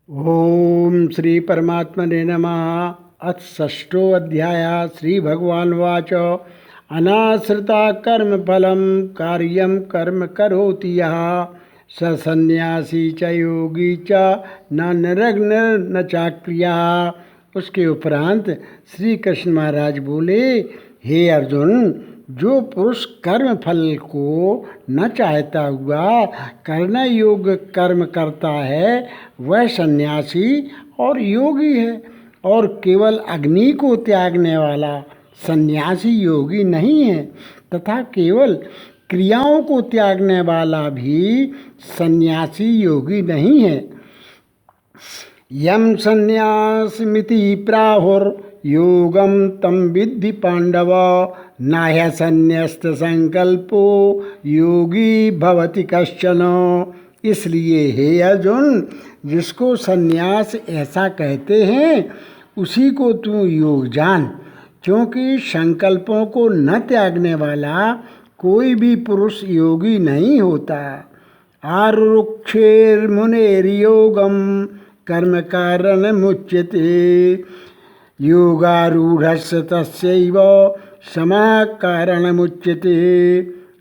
ओम श्री परमात्मने नमः। अथ षष्ठोऽध्याय। श्री भगवानुवाच अनाश्रिता कर्मफलं कार्यं कर्म करोति यः स सन्न्यासी च योगी च न निरग्न न चाक्रिया। उसके उपरांत श्री कृष्ण महाराज बोले, हे अर्जुन, जो पुरुष कर्म फल को न चाहता हुआ करने योग्य कर्म करता है वह सन्यासी और योगी है, और केवल अग्नि को त्यागने वाला सन्यासी योगी नहीं है, तथा केवल क्रियाओं को त्यागने वाला भी सन्यासी योगी नहीं है। यम सन्यासमिति प्राहुर्योगम तम विद्धि पांडव नाह्य संन्यस्त संकल्पो योगी भवति कश्चन। इसलिए हे अर्जुन, जिसको सन्यास ऐसा कहते हैं उसी को तू योग जान, क्योंकि संकल्पों को न त्यागने वाला कोई भी पुरुष योगी नहीं होता। आरुक्षेर्मुनेर्योगम कर्म कारण मुच्यते योगारूढ़स्य तस्यैव समाः कारणमुच्यते।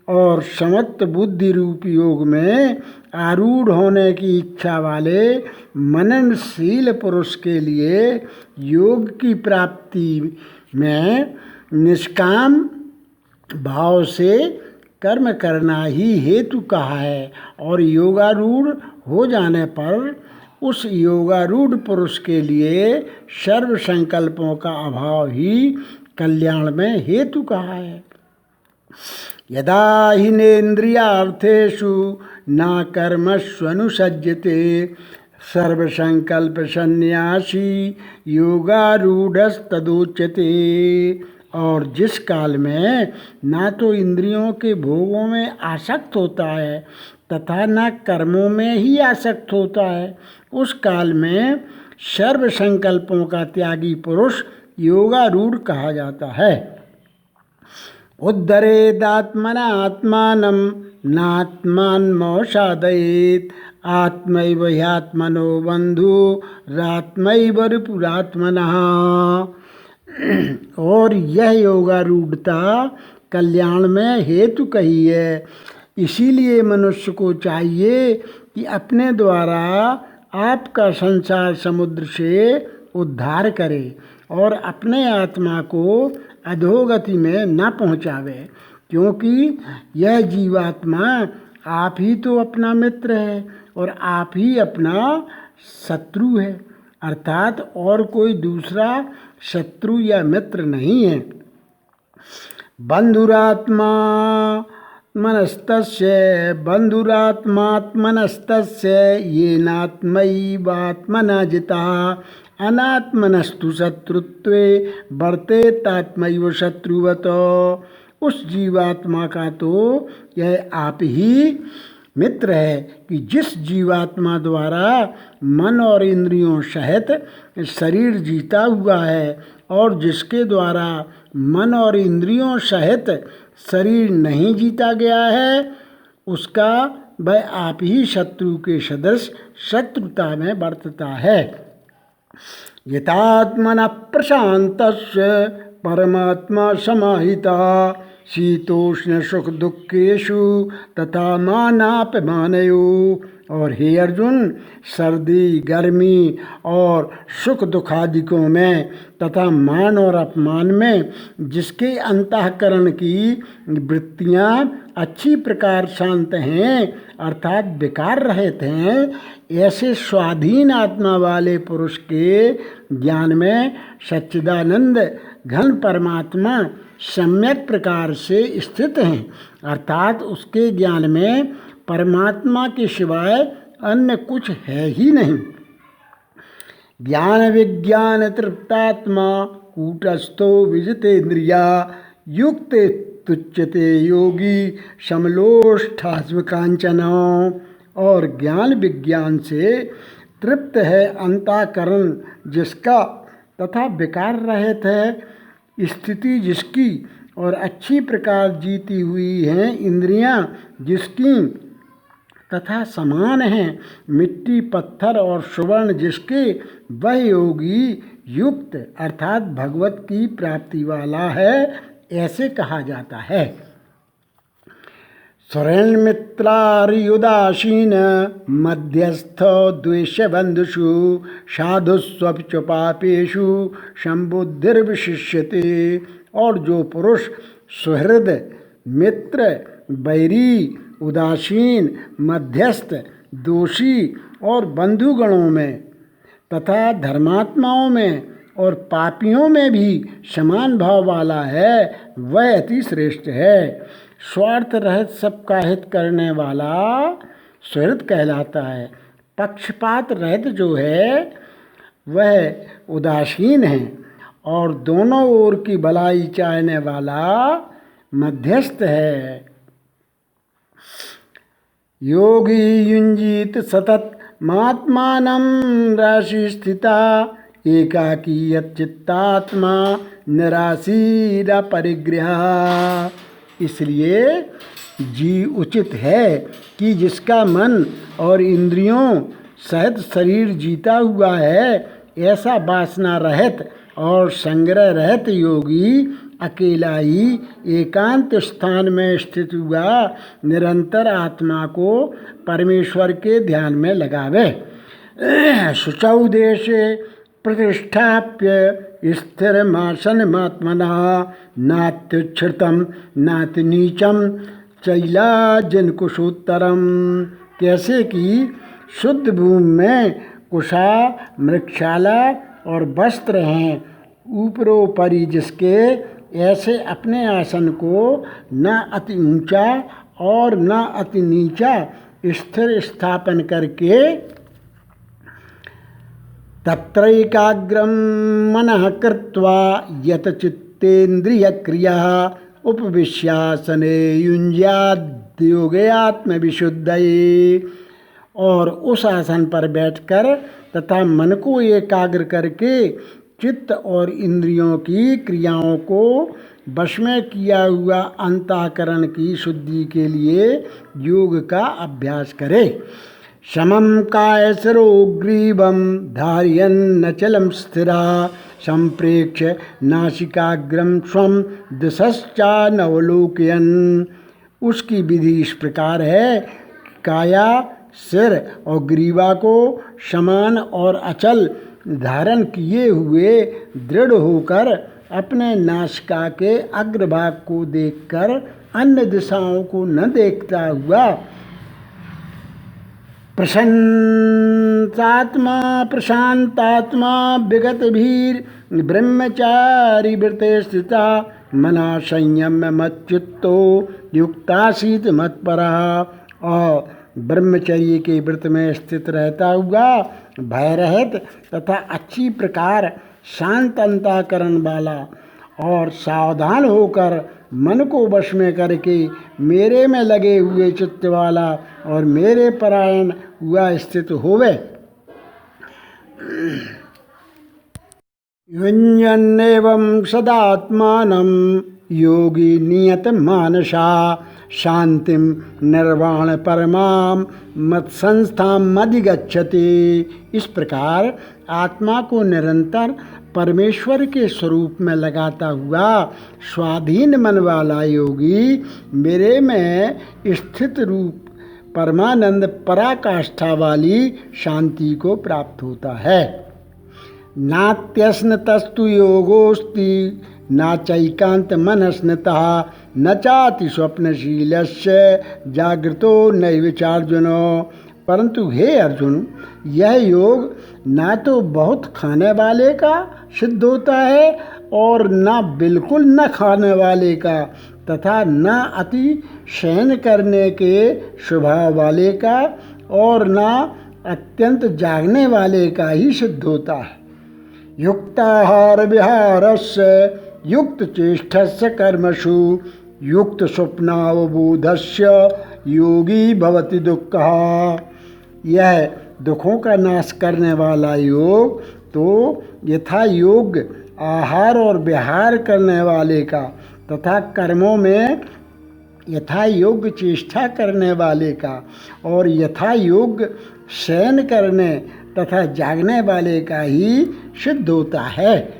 और समत्व बुद्धि रूप योग में आरूढ़ होने की इच्छा वाले मननशील पुरुष के लिए योग की प्राप्ति में निष्काम भाव से कर्म करना ही हेतु कहा है, और योगारूढ़ हो जाने पर उस योगारूढ़ पुरुष के लिए सर्व संकल्पों का अभाव ही कल्याण में हेतु कहा है। यदा हिनेन्द्रियार्थेषु न कर्मस्वनुसज्जते सर्वसंकल्प सन्यासी योगारूढ़स्तदुच्यते। और जिस काल में ना तो इंद्रियों के भोगों में आसक्त होता है तथा न कर्मों में ही आसक्त होता है, उस काल में सर्व संकल्पों का त्यागी पुरुष योगारूढ़ कहा जाता है। उद्धरेदात्मना आत्मानं नात्मानमवसादयेत् आत्मैव ह्यात्मनो बन्धुरात्मैव रिपुरात्मनः। और यह योगारूढ़ता कल्याण में हेतु कही है। इसीलिए मनुष्य को चाहिए कि अपने द्वारा आपका संसार समुद्र से उद्धार करे और अपने आत्मा को अधोगति में न पहुँचावे, क्योंकि यह जीवात्मा आप ही तो अपना मित्र है और आप ही अपना शत्रु है, अर्थात और कोई दूसरा शत्रु या मित्र नहीं है। बंधुरात्मा मनस्तस्य बंधुरात्मात्मनस्तस्य येनात्मैवात्मना जितः अनात्मनस्तु शत्रुत्वे वर्तेतात्मैव शत्रुवत। उस जीवात्मा का तो यह आप ही मित्र है कि जिस जीवात्मा द्वारा मन और इंद्रियों सहित शरीर जीता हुआ है, और जिसके द्वारा मन और इंद्रियों सहित शरीर नहीं जीता गया है, उसका वह आप ही शत्रु के सदृश शत्रुता में बरतता है। यतात्मनः प्रशान्तस्य परमात्मा समाहितः शीतोष्ण सुख दुखेषु तथा मानापमानयोः। और हे अर्जुन, सर्दी गर्मी और सुख दुखादिकों में तथा मान और अपमान में जिसके अंतःकरण की वृत्तियाँ अच्छी प्रकार शांत हैं, अर्थात विकार रहित हैं, ऐसे स्वाधीन आत्मा वाले पुरुष के ज्ञान में सच्चिदानंद घन परमात्मा सम्यक प्रकार से स्थित हैं, अर्थात उसके ज्ञान में परमात्मा के सिवाय अन्य कुछ है ही नहीं। ज्ञान विज्ञान तृप्तात्मा कूटस्थो विजितेन्द्रिया युक्त तुच्यते योगी समलोष्ठास्मकांचन। और ज्ञान विज्ञान से तृप्त है अंतःकरण जिसका तथा विकार रहित है स्थिति जिसकी, और अच्छी प्रकार जीती हुई हैं इंद्रियां जिसकी, तथा समान हैं मिट्टी पत्थर और सुवर्ण जिसके, वह योगी युक्त अर्थात भगवत की प्राप्ति वाला है, ऐसे कहा जाता है। सुरेन्मित्रार्युदासीन मध्यस्थ द्वेष्य बंधुषु साधुस्वप्च पापेषु संबुद्धिर्विशिष्यते। और जो पुरुष सुहृद मित्र बैरी उदासीन मध्यस्थ दोषी और बंधुगणों में तथा धर्मात्माओं में और पापियों में भी समान भाव वाला है, वह अति श्रेष्ठ है। स्वार्थ रहित सबका हित करने वाला सुहृद कहलाता है। पक्षपात रहित जो है वह उदासीन है और दोनों ओर की भलाई चाहने वाला मध्यस्थ है। योगी युंजीत सतत महात्मानं राशि स्थिता एकाकी यच्चित्तात्मा निराशीर परिग्रह। इसलिए जी उचित है कि जिसका मन और इंद्रियों सहित शरीर जीता हुआ है, ऐसा वासना रहित और संग्रह रहित योगी अकेला ही एकांत स्थान में स्थित हुआ निरंतर आत्मा को परमेश्वर के ध्यान में लगावे। शुचौ देशे प्रतिष्ठाप्य स्थिरमासनमात्मना नात्युच्छ्रितं नातिनीचं चैलाजिनकुशोत्तरम। कैसे कि शुद्ध भूमि में कुशा मृक्षाला और वस्त्र हैं, ऊपरोपरि जिसके, ऐसे अपने आसन को न अति ऊंचा और न अति नीचा स्थिर स्थापन करके तत्रैकाग्रं मनः कृत्वा यतचित्तेन्द्रियक्रिया उपविश्यासने युञ्ज्याद्योगे आत्मविशुद्धये। और उस आसन पर बैठकर तथा मन को एकाग्र करके चित्त और इंद्रियों की क्रियाओं को वश में किया हुआ अंतःकरण की शुद्धि के लिए योग का अभ्यास करे। समं कायसरोग्रीवं धारयन्नचलं स्थिरा संप्रेक्ष्य नासिकाग्रं स्वं दिशश्चानवलोकयन्। उसकी विधि इस प्रकार है, काया सिर और ग्रीवा को समान और अचल धारण किए हुए दृढ़ होकर अपने नासिका के अग्रभाग को देखकर अन्य दिशाओं को न देखता हुआ प्रशांतात्मा विगत भीर ब्रह्मचारी व्रते स्थिता मना संयम्य मच्चित्तो युक्तासीत मत्परा। और ब्रह्मचर्य के व्रत में स्थित रहता हुआ भय रहित तथा अच्छी प्रकार शांत अंतःकरण वाला और सावधान होकर मन को वश में करके मेरे में लगे हुए चित्त वाला और मेरे परायण हुआ स्थित होवे। युञ्जन्नेवं सदात्मानं योगी नियत मानसा शांतिम निर्वाण परमां मत्संस्थां अधिगच्छति। इस प्रकार आत्मा को निरंतर परमेश्वर के स्वरूप में लगाता हुआ स्वाधीन मन वाला योगी मेरे में स्थित रूप परमानंद पराकाष्ठा वाली शांति को प्राप्त होता है। नात्यस्नतस्तु योगोस्ति नाचैकांत मनस्नतः न चाति स्वप्नशीलस्य जागृतो नैवचार्जुनो। परंतु हे अर्जुन, यह योग ना तो बहुत खाने वाले का सिद्ध होता है और न बिल्कुल न खाने वाले का तथा न अति शयन करने के स्वभाव वाले का और न अत्यंत जागने वाले का ही सिद्ध होता है। युक्ताहार विहारस्य युक्त चेष्टस्य कर्मसु युक्त स्वप्नावबोधस्य योगी भवति दुःखः। यह दुखों का नाश करने वाला योग तो यथा योग आहार और विहार करने वाले का तथा कर्मों में यथा योग्य चेष्टा करने वाले का और यथा योग्य शयन करने तथा जागने वाले का ही सिद्ध होता है।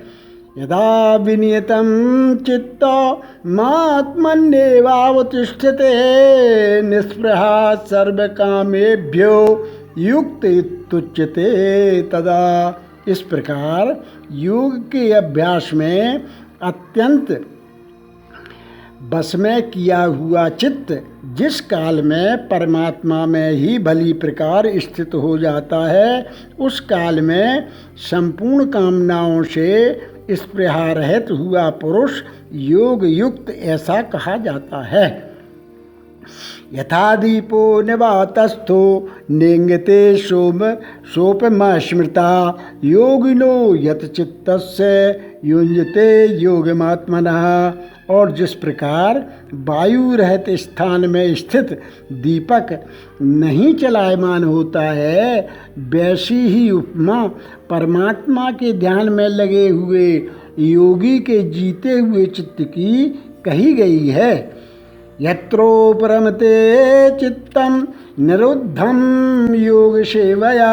यदा विनियतं चित्त मात्मन्येवावतिष्ठते निस्पृहा सर्वकामेभ्यो युक्त इत्युच्यते तदा। इस प्रकार योग के अभ्यास में अत्यंत बस में किया हुआ चित्त जिस काल में परमात्मा में ही भली प्रकार स्थित हो जाता है, उस काल में संपूर्ण कामनाओं से स्पृहा रहित हुआ पुरुष योग युक्त ऐसा कहा जाता है। यथा दीपो निवातस्थो नेंगते सोपमा स्मृता योगिनो यत चित्तस्य युञ्जते योगमात्मनः। और जिस प्रकार वायु रहित स्थान में स्थित दीपक नहीं चलायमान होता है, वैसी ही उपमा परमात्मा के ध्यान में लगे हुए योगी के जीते हुए चित्त की कही गई है। यत्रोपरमते चित्तं निरुद्धं योग सेवया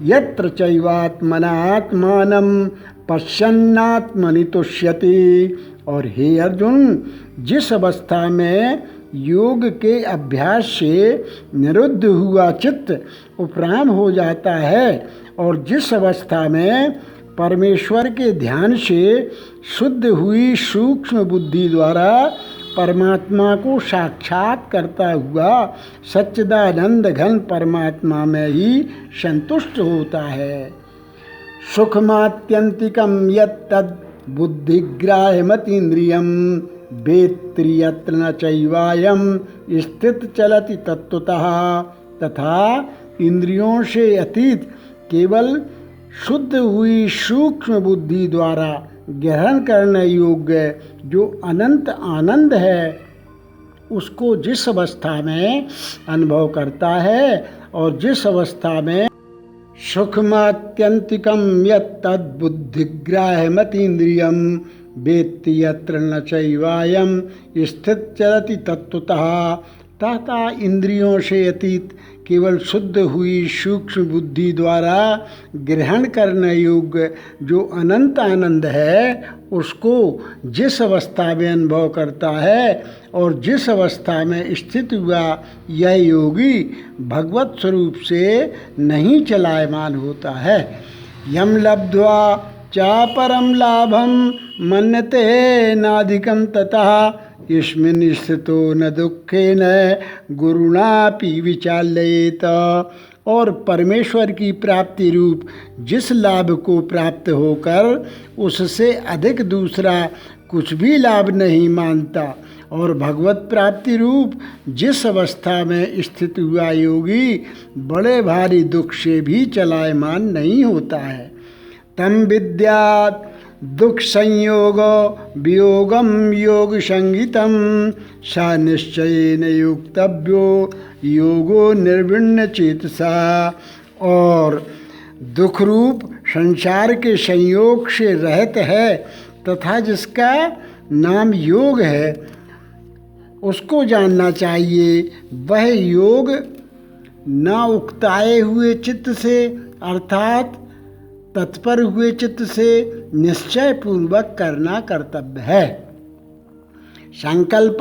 यत्र चैवात्मनात्मानं पश्यन्नात्मनि तुष्यति। और हे अर्जुन, जिस अवस्था में योग के अभ्यास से निरुद्ध हुआ चित्त उपराम हो जाता है और जिस अवस्था में परमेश्वर के ध्यान से शुद्ध हुई सूक्ष्म बुद्धि द्वारा परमात्मा को साक्षात करता हुआ सच्चिदानंद घन परमात्मा में ही संतुष्ट होता है। सुखमात्यंतिकं यत्तद् बुद्धिग्राह्यमतीन्द्रियं वेत्ति यत्र न चैवायं स्थित चलति तत्वतः। तथा इंद्रियों से अतीत केवल शुद्ध हुई सूक्ष्म बुद्धि द्वारा ग्रहण करने योग्य जो अनंत आनंद है, उसको जिस अवस्था में अनुभव करता है और जिस अवस्था में सुखमात्यंतिकं यत्तद्बुद्धिग्राह्यमतीन्द्रियं वेत्ति यत्र न चैवायं स्थित चलति तत्वतः। तथा इंद्रियों से अतीत केवल शुद्ध हुई सूक्ष्म बुद्धि द्वारा ग्रहण करने योग्य जो अनंत आनंद है, उसको जिस अवस्था में अनुभव करता है और जिस अवस्था में स्थित हुआ यह योगी भगवत स्वरूप से नहीं चलायमान होता है। यम लब्ध्वा चा परम लाभम मन्यते नाधिकं ततः यस्मिन् स्थितो न दुःखेन गुरुणापि विचाल्येत। और परमेश्वर की प्राप्ति रूप जिस लाभ को प्राप्त होकर उससे अधिक दूसरा कुछ भी लाभ नहीं मानता और भगवत प्राप्ति रूप जिस अवस्था में स्थित हुआ योगी बड़े भारी दुख से भी चलायमान नहीं होता है। तम विद्यात् दुख संयोग वियोगम योग संगीतम सा निश्चयेन युक्तव्यो योगो निर्विण्ण चेतसा। और दुख रूप संसार के संयोग से रहित है तथा जिसका नाम योग है, उसको जानना चाहिए। वह योग न उकताए हुए चित्त से अर्थात तत्पर हुए चित्त से निश्चय पूर्वक करना कर्तव्य है। संकल्प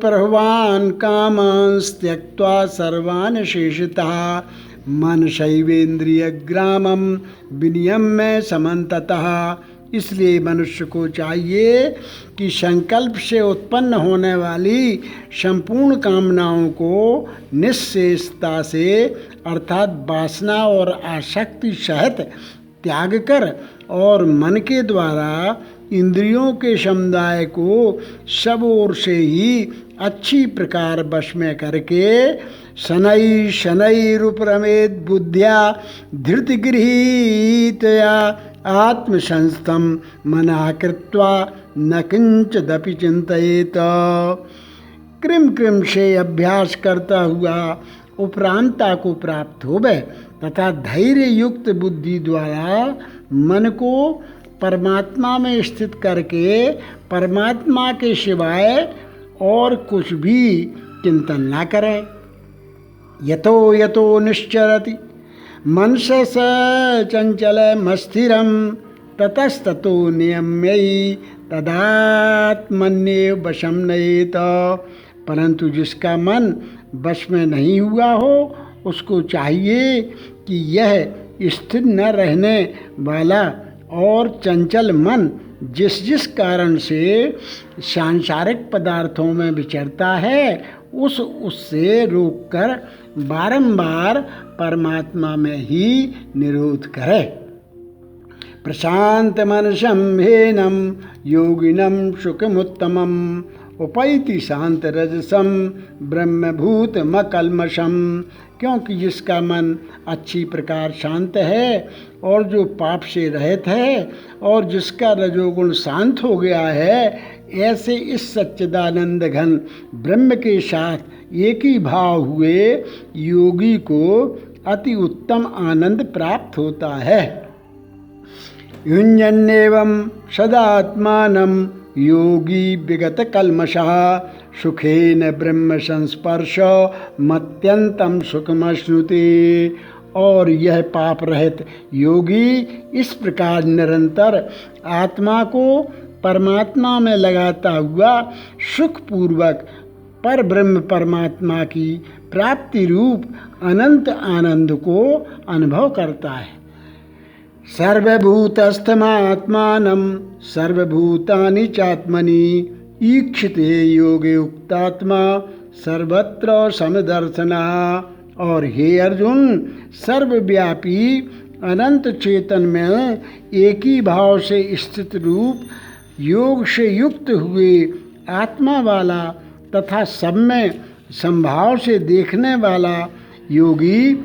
प्रभवान कामान् त्यक्त्वा सर्वान् शेषतः मन शैवेन्द्रिय ग्रामम विनियम्य समन्ततः। इसलिए मनुष्य को चाहिए कि संकल्प से उत्पन्न होने वाली संपूर्ण कामनाओं को निश्शेषता से अर्थात वासना और आसक्ति सहित त्याग कर और मन के द्वारा इंद्रियों के समुदाय को सब ओर से ही अच्छी प्रकार वश में करके शनै शनैरुपरमेद बुद्ध्या धृतिगृहीतया आत्मसंस्थं मनः कृत्वा न किंचिदपि चिंतयेत। कृम कृम से अभ्यास करता हुआ उपरांता को प्राप्त होवे तथा धैर्य युक्त बुद्धि द्वारा मन को परमात्मा में स्थित करके परमात्मा के सिवाय और कुछ भी चिंतन न करे। यतो यतो निश्चरति मनसस चंचलमस्थिरं ततस्ततो नियम्यै तदात्मन्येव वशं नयेत। परंतु जिसका मन वश में नहीं हुआ हो उसको चाहिए कि यह स्थिर न रहने वाला और चंचल मन जिस जिस कारण से सांसारिक पदार्थों में विचरता है उससे रोककर बारंबार परमात्मा में ही निरोध करे। प्रशांत मनसं ह्येनं योगिनं सुखमुत्तमम् उपैति शांत रजसम ब्रह्मभूतमकल्मषम्। क्योंकि जिसका मन अच्छी प्रकार शांत है और जो पाप से रहित है और जिसका रजोगुण शांत हो गया है, ऐसे इस सच्चिदानंद घन ब्रह्म के साथ एक ही भाव हुए योगी को अति उत्तम आनंद प्राप्त होता है। युञ्जन्नेवं सदात्मानं योगी विगत कल्मषः सुखेन ब्रह्म संस्पर्श मत्यंतम सुखमश्नुते। और यह पाप रहित योगी इस प्रकार निरंतर आत्मा को परमात्मा में लगाता हुआ सुखपूर्वक पर ब्रह्म परमात्मा की प्राप्ति रूप अनंत आनंद को अनुभव करता है। सर्वभूतस्थमात्मानं सर्वभूतानि चात्मनि ईक्षिते योगे उक्तात्मा सर्वत्र समदर्शनः। और हे अर्जुन, सर्वव्यापी अनंत चेतन में एक ही भाव से स्थित रूप योग से युक्त हुए आत्मा वाला तथा सब में संभाव से देखने वाला योगी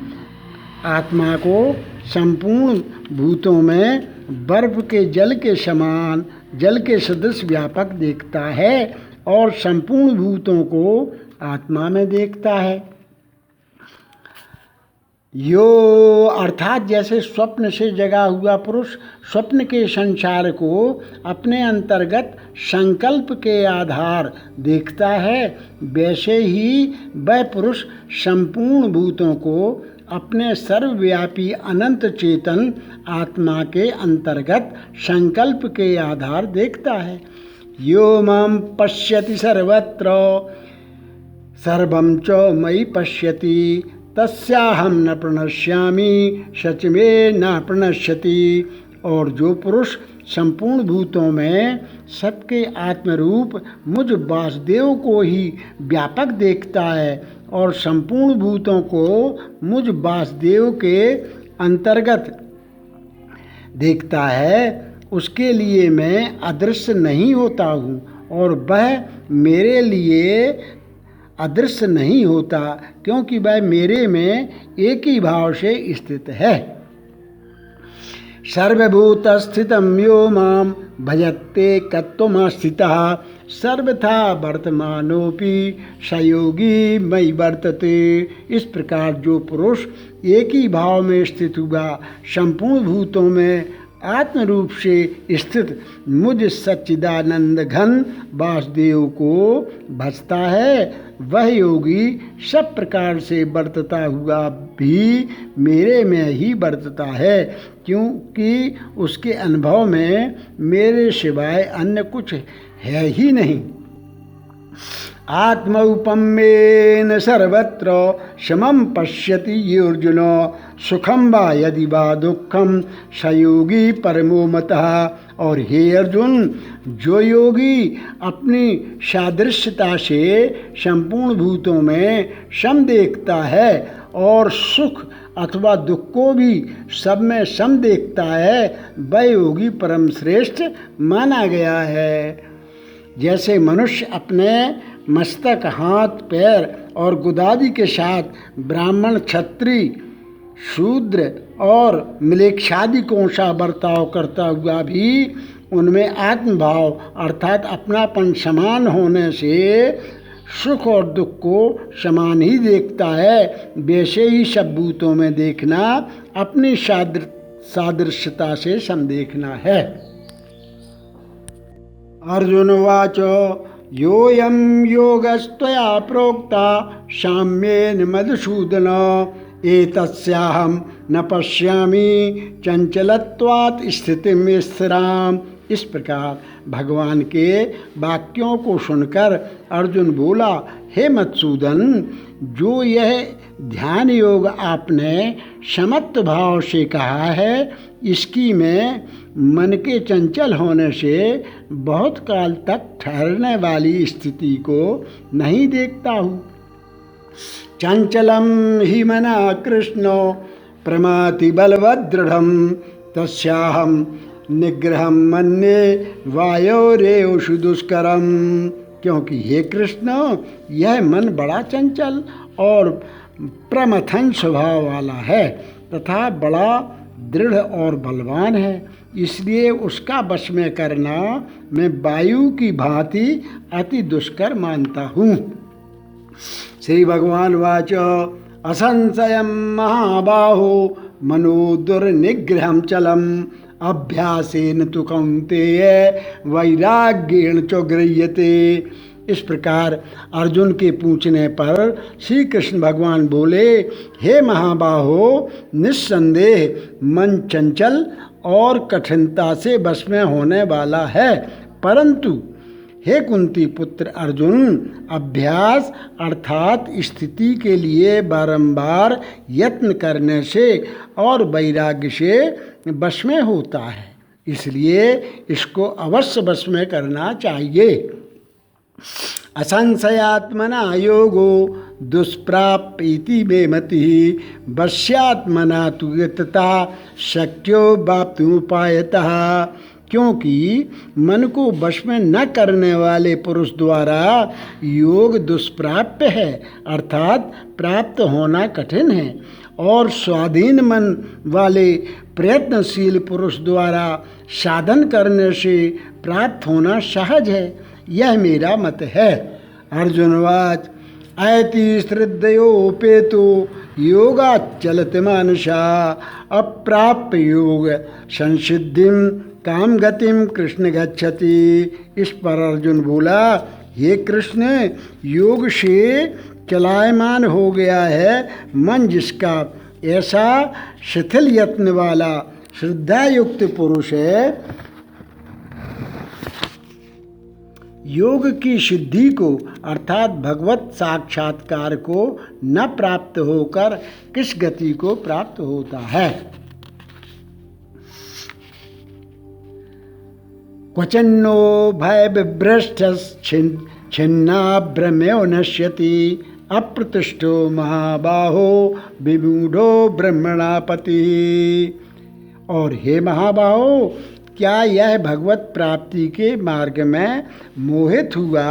आत्मा को संपूर्ण भूतों में बर्फ के जल के समान जल के सदृश व्यापक देखता है और संपूर्ण भूतों को आत्मा में देखता है। यो अर्थात जैसे स्वप्न से जगा हुआ पुरुष स्वप्न के संसार को अपने अंतर्गत संकल्प के आधार देखता है, वैसे ही वह पुरुष संपूर्ण भूतों को अपने सर्वव्यापी अनंत चेतन आत्मा के अंतर्गत संकल्प के आधार देखता है। यो मां पश्यति सर्वत्र सर्वं च मयि पश्यति तस्याहं न प्रणश्यामि सच में न प्रणश्यति। और जो पुरुष संपूर्ण भूतों में सबके आत्मरूप मुझ वासुदेव को ही व्यापक देखता है और संपूर्ण भूतों को मुझ वासुदेव के अंतर्गत देखता है, उसके लिए मैं अदृश्य नहीं होता हूँ और वह मेरे लिए अदृश्य नहीं होता, क्योंकि वह मेरे में एक ही भाव से स्थित है। सर्वभूतस्थितं यो मां भजते कत्वमास्थितः सर्वथा वर्तमानोऽपि स योगी मयि वर्तते। इस प्रकार जो पुरुष एक ही भाव में स्थित हुआ संपूर्ण भूतों में आत्म रूप से स्थित मुझ सच्चिदानंद घन वासुदेव को भजता है, वह योगी सब प्रकार से वर्तता हुआ भी मेरे में ही वर्तता है, क्योंकि उसके अनुभव में मेरे सिवाय अन्य कुछ है ही नहीं। आत्मौपम्येन सर्वत्र समं पश्यति ये अर्जुन सुखम वा यदि वा दुखम स योगी परमो मतः। और हे अर्जुन, जो योगी अपनी सादृश्यता से संपूर्ण भूतों में सम देखता है और सुख अथवा दुख को भी सब में सम देखता है, वह योगी परम श्रेष्ठ माना गया है। जैसे मनुष्य अपने मस्तक, हाथ, पैर और गुदादि के साथ ब्राह्मण, क्षत्रिय, शूद्र और म्लेच्छादि को सा बर्ताव करता हुआ भी उनमें आत्मभाव अर्थात अपनापन समान होने से सुख और दुख को समान ही देखता है, वैसे ही सब भूतों में देखना अपनी सादृश्यता से सम देखना है। अर्जुन उवाच योऽयं योगस्त्वया प्रोक्ता साम्येन मधुसूदन एतस्याहं न पश्यामि चंचलत्वात् स्थितिं स्थिराम। इस प्रकार भगवान के वाक्यों को सुनकर अर्जुन बोला, हे मधुसूदन, जो यह ध्यान योग आपने समत्व भाव से कहा है, इसकी मैं मन के चंचल होने से बहुत काल तक ठहरने वाली स्थिति को नहीं देखता हूँ। चंचलम ही मना कृष्णो प्रमाति बलवदृढ़ तस्याहम निग्रहम मन्ये वायोरेवशु दुष्करम। क्योंकि हे कृष्ण, यह मन बड़ा चंचल और प्रमथन स्वभाव वाला है तथा बड़ा दृढ़ और बलवान है, इसलिए उसका वश में करना मैं वायु की भांति अति दुष्कर मानता हूँ। श्री भगवान वाच असंशयं महाबाहो मनो दुर्निग्रहं चलम अभ्यासेन तु कौन्तेय वैराग्येण च गृह्यते। इस प्रकार अर्जुन के पूछने पर श्री कृष्ण भगवान बोले, हे महाबाहो, निस्संदेह मन चंचल और कठिनता से वश में होने वाला है, परंतु हे कुंती पुत्र अर्जुन, अभ्यास अर्थात स्थिति के लिए बारंबार यत्न करने से और वैराग्य से वश में होता है, इसलिए इसको अवश्य वश में करना चाहिए। असंशयात्मना योगो दुष्प्राप्ति में मति वश्यात्मना तु यतता शक्यो वाप्तुमुपायतः। क्योंकि मन को वश में न करने वाले पुरुष द्वारा योग दुष्प्राप्य है, अर्थात प्राप्त होना कठिन है, और स्वाधीन मन वाले प्रयत्नशील पुरुष द्वारा साधन करने से प्राप्त होना सहज है। यह मेरा मत है। अर्जुनवाच ऐति श्रद्धयोपेतो योगाच्चलति मानसा अप्राप्य योग संसिद्धिम काम गतिम कृष्ण गच्छति। इस पर अर्जुन बोला, हे कृष्ण, योग से चलायमान हो गया है मन जिसका, ऐसा शिथिल यत्न वाला श्रद्धा युक्त पुरुष है, योग की सिद्धि को अर्थात भगवत साक्षात्कार को न प्राप्त होकर किस गति को प्राप्त होता है। क्वचन्नो भय विभ्रष्ट छिन्ना भ्रम्यो नश्यति अप्रतिष्ठो महाबाहो विमूढ़ो ब्रह्मणापति। और हे महाबाहो, क्या यह भगवत प्राप्ति के मार्ग में मोहित हुआ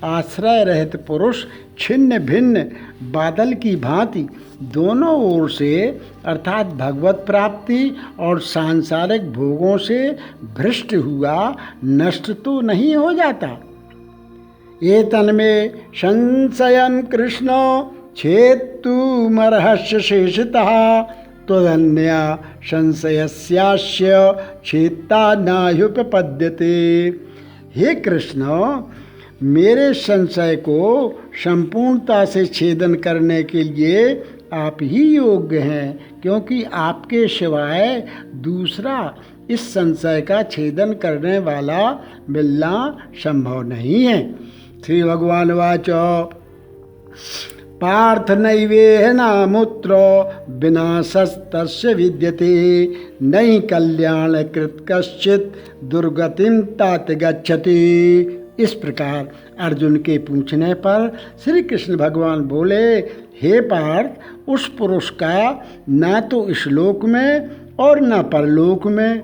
आश्रय रहित पुरुष छिन्न भिन्न बादल की भांति दोनों ओर से अर्थात भगवत प्राप्ति और सांसारिक भोगों से भ्रष्ट हुआ नष्ट तो नहीं हो जाता। ये तन्मे संशयं कृष्ण छेत्तुमर्हस्य शेषतः त्वदन्या संशयस्यास्य छेत्ता नाह्युपपद्यते। हे कृष्ण, मेरे संशय को संपूर्णता से छेदन करने के लिए आप ही योग्य हैं, क्योंकि आपके सिवाय दूसरा इस संशय का छेदन करने वाला मिलना संभव नहीं है। श्री भगवान वाच पार्थ नैवेहनामुत्र विनाशस्तस्य विद्यते नई कल्याणकृत कश्चित् दुर्गतिं तात गच्छति। इस प्रकार अर्जुन के पूछने पर श्री कृष्ण भगवान बोले, हे पार्थ, उस पुरुष का ना तो इस लोक में और न परलोक में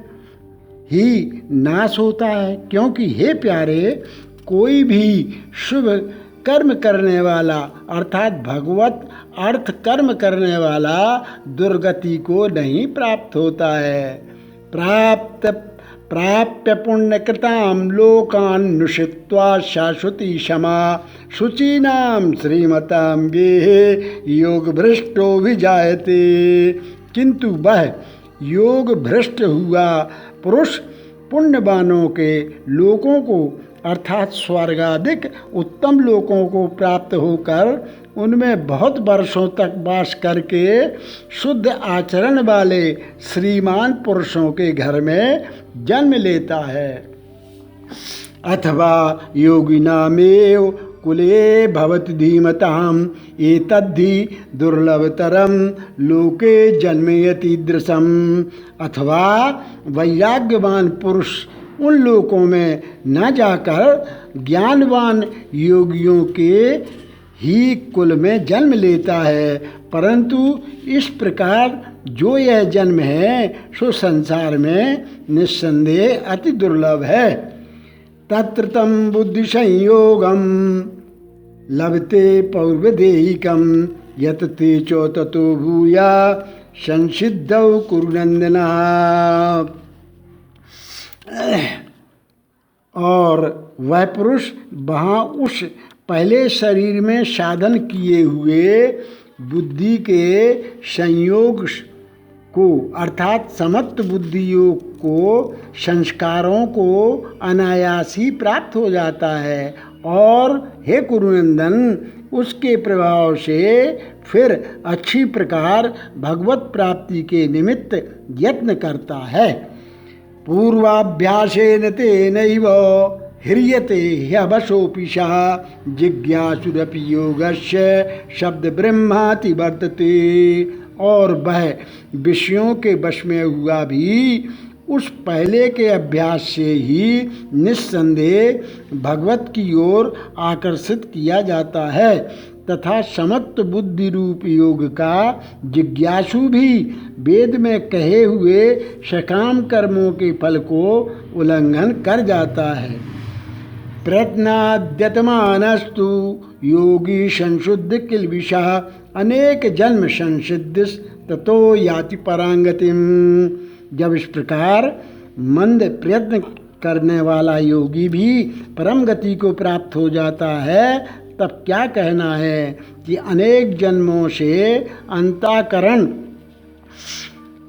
ही नाश होता है, क्योंकि हे प्यारे, कोई भी शुभ कर्म करने वाला अर्थात भगवत अर्थ कर्म करने वाला दुर्गति को नहीं प्राप्त होता है। प्राप्य पुण्यकृतां लोकान् नुषित्वा शाश्वती क्षमा शुचीनां श्रीमतां गेहे योग भ्रष्टो विजायते। किंतु वह योग भ्रष्ट हुआ पुरुष पुण्यवानों के लोकों को अर्थात स्वर्गाधिक उत्तम लोकों को प्राप्त होकर उनमें बहुत वर्षों तक वास करके शुद्ध आचरण वाले श्रीमान पुरुषों के घर में जन्म लेता है। अथवा योगिनामेव कुले भवति धीमताम् एतद्धि दुर्लभतरम लोके जन्मयति दृशम। अथवा वैराग्यवान पुरुष उन लोकों में न जाकर ज्ञानवान योगियों के ही कुल में जन्म लेता है, परंतु इस प्रकार जो यह जन्म है सो संसार में निस्संदेह अति दुर्लभ है। तत्र तं बुद्धि संयोगम लभते पौर्वदेहिकम यत ते च ततो भूया संसिद्धौ कुरुनंदना। और वह पुरुष वहाँ उस पहले शरीर में साधन किए हुए बुद्धि के संयोग को अर्थात समत्व बुद्धि योग को संस्कारों को अनायास ही प्राप्त हो जाता है और हे कुरुनंदन उसके प्रभाव से फिर अच्छी प्रकार भगवत प्राप्ति के निमित्त यत्न करता है। पूर्वाभ्यासेन तेनैव ह्रियते ह्यवशोऽपिशः जिज्ञासुरपि योगस्य शब्द ब्रह्माति वर्तते। और वह विषयों के वश में हुआ भी उस पहले के अभ्यास से ही निस्संदेह भगवत की ओर आकर्षित किया जाता है तथा समत्व बुद्धि रूप योग का जिज्ञासु भी वेद में कहे हुए सकाम कर्मों के फल को उल्लंघन कर जाता है। प्रयत्नाद्यतमानस्तु योगी संशुद्ध किल्बिषः अनेक जन्म संसिद्धिस् ततो याति परांगतिम। जब इस प्रकार मंद प्रयत्न करने वाला योगी भी परम गति को प्राप्त हो जाता है तब क्या कहना है कि अनेक जन्मों से अंतःकरण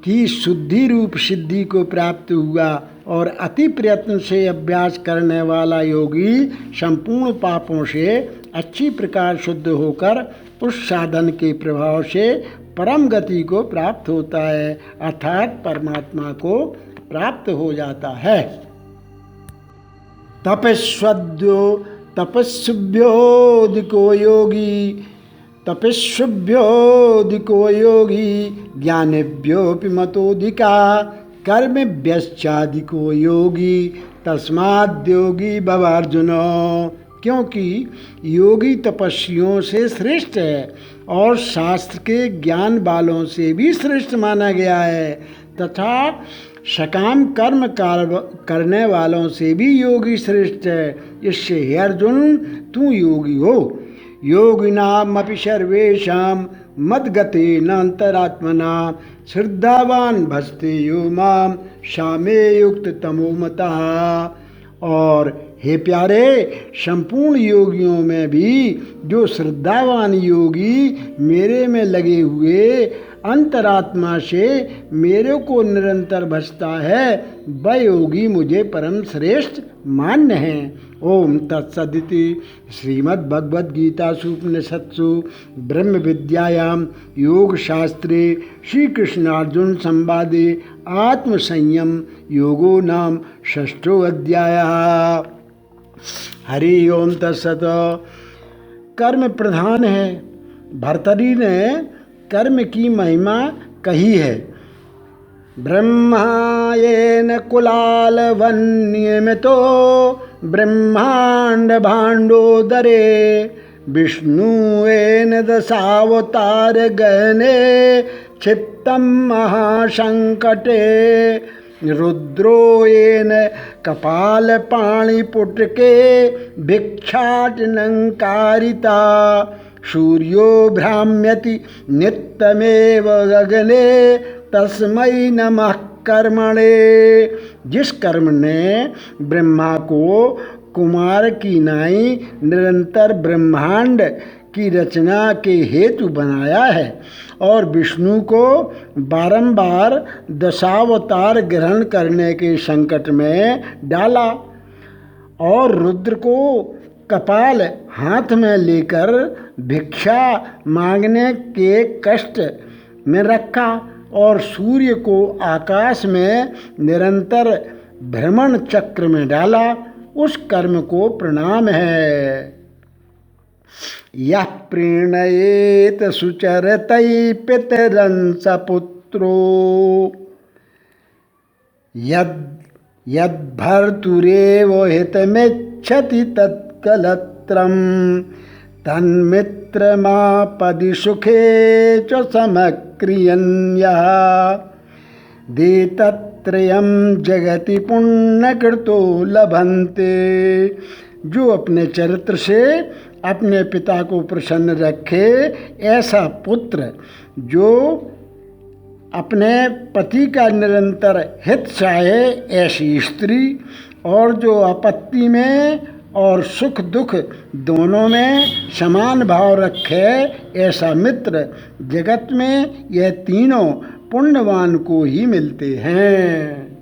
की शुद्धि रूप सिद्धि को प्राप्त हुआ और अति प्रयत्न से अभ्यास करने वाला योगी संपूर्ण पापों से अच्छी प्रकार शुद्ध होकर उस साधन के प्रभाव से परम गति को प्राप्त होता है अर्थात परमात्मा को प्राप्त हो जाता है। तपस्विभ्योऽधिको योगी ज्ञानिभ्योऽपि मतोऽधिका कर्मभ्यश्चाधिको योगी तस्माद्योगी भव अर्जुन। क्योंकि योगी तपस्वियों से श्रेष्ठ है और शास्त्र के ज्ञान वालों से भी श्रेष्ठ माना गया है तथा सकाम कर्म करने वालों से भी योगी श्रेष्ठ है। इससे हे अर्जुन तू योगी हो। योगिनामपि सर्वेषां मद्गतेन अंतरात्मना श्रद्धावान भजते यो मां सामे युक्त तमो मतः। और हे प्यारे संपूर्ण योगियों में भी जो श्रद्धावान योगी मेरे में लगे हुए अंतरात्मा से मेरे को निरंतर भजता है वह योगी मुझे परम श्रेष्ठ मान्य है। ओम तत्सदिति श्रीमद्भगवद्गीतासु उपनिषत्सु ब्रह्म विद्यायां योग शास्त्रे श्री कृष्णार्जुन संवादे आत्मसंयम योगो नाम षष्ठो अध्यायः। हरि ओम तत्सत। कर्म प्रधान है। भर्तरी ने कर्म की महिमा कही है। ब्रह्मायेन कुलाल वन्यमितो ब्रह्मांड भांडोदरे विष्णुएन दशावतार गहने क्षिप्तम महासंकटे रुद्रो येन कपाल पाणिपुटके भिक्षाटनंकारिता सूर्यो भ्राम्यति नित्यमेव गगने तस्मै नमः कर्मणे। जिस कर्म ने ब्रह्मा को कुमार की नाई निरंतर ब्रह्मांड की रचना के हेतु बनाया है और विष्णु को बारंबार दशावतार ग्रहण करने के संकट में डाला और रुद्र को कपाल हाथ में लेकर भिक्षा मांगने के कष्ट में रखा और सूर्य को आकाश में निरंतर भ्रमण चक्र में डाला, उस कर्म को प्रणाम है। यह प्रीणयेत सुचरतै पितरंस पुत्रो यद्भर्तुरेव हितमिच्छति तत्कलत्रं तन्मित्रमापदि सुखे च समक्रियन्यः देतत्रयं जगति पुण्यकृतो लभन्ते। जो अपने चरित्र से अपने पिता को प्रसन्न रखे, ऐसा पुत्र, जो अपने पति का निरंतर हित चाहे, ऐसी स्त्री, और जो आपत्ति में और सुख दुख दोनों में समान भाव रखे, ऐसा मित्र, जगत में यह तीनों पुण्यवान को ही मिलते हैं।